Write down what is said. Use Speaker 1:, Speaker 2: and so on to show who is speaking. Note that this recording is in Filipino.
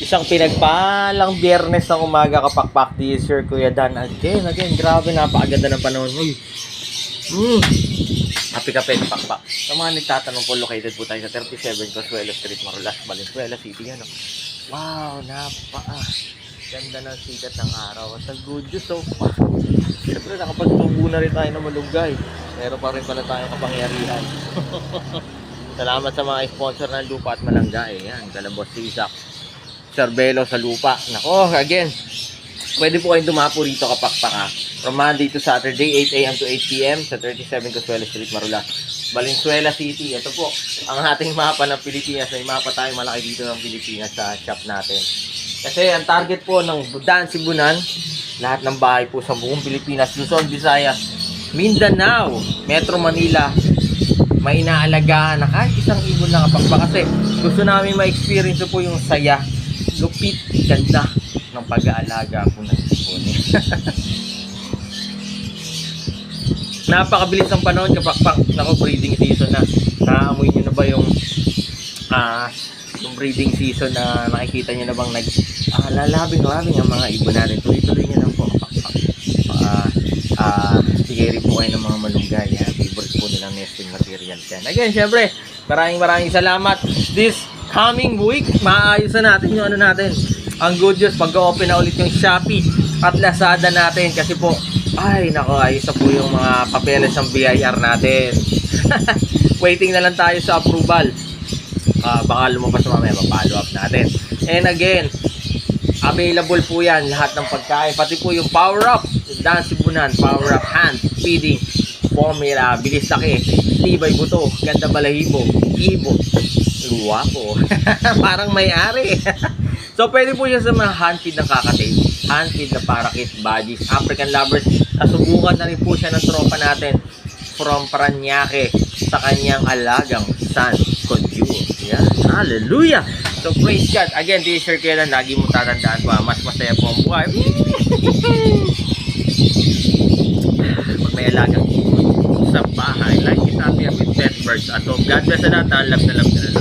Speaker 1: Isang pinagpalang biyernes ng umaga kapakpak this year, Kuya Dan. Again, grabe, napakaganda ng panahon. Uy. Happy ka pwede pakpak. Sa mga nagtatanong po, located po tayo sa 37 Consuelo Street, Marulas, Valenzuela City. Ano? Wow, ganda ng sikat ng araw. At ang good news, so siyempre nakapagtubo na rin tayo ng malunggay. Meron pa rin pala tayong kapangyarihan. Salamat sa mga sponsor ng lupa at malunggay. Yan, Galambos Sisak, Cervelo sa lupa. Nako, again, pwede po kayong dumapo rito kapakpaka. From Monday to Saturday, 8 a.m. to 8 p.m. sa 37 Consuelo Street, Marulas, Valenzuela City. Ito po, ang ating mapa ng Pilipinas. May mapa tayo malaki dito ng Pilipinas sa shop natin. Kasi ang target po ng Budan, Sibunan, lahat ng bahay po sa buong Pilipinas, Luzon, Visayas, Mindanao, Metro Manila, may inaalagaan na kahit isang ibon na kapakpa. Kasi gusto namin ma-experience po yung saya, lupit, ganda ng pag-aalaga po ng ibon. Napakabilis ang panahon kapakpak. Nako, breeding season na. Naamoy nyo na ba yung breeding season na nakikita nyo na bang lalabing-labing ang mga ibon natin. Tuloy-tuloy nyo lang po kapakpak. Sige rin po kayo ng mga malunggay. Favorite po nilang nesting materials yan. Again, syempre, maraming salamat. This coming week, maayos na natin yung ano natin. Ang good news, pag-open na ulit yung Shopee at Lazada natin. Kasi po, ay nako, ayos na po yung mga papeles ng BIR natin. Waiting na lang tayo sa approval. Baka lumabas mamaya, ma-follow up natin. And again, available po yan lahat ng pagkain, pati po yung power up Dan Sibunan, power up hand feeding formula, bilis laki, tibay buto, ganda balahibo, ibo, luwapo. Parang may-ari. So pwede po siya sa mga hand feed ng kakatay, hand feed na parakit, budgies, African lovers. Nasubukan na rin po siya ng tropa natin from Paranaque sa kanyang alagang San Conjure. Yeah. Hallelujah! So praise God. Again, t-shirt kayo lang, lagi mong tatandaan pa, mas masaya po ang buhay. Pag may alagang sa bahay, like it up here with pet birds at home. God bless na lahat. Love na love na.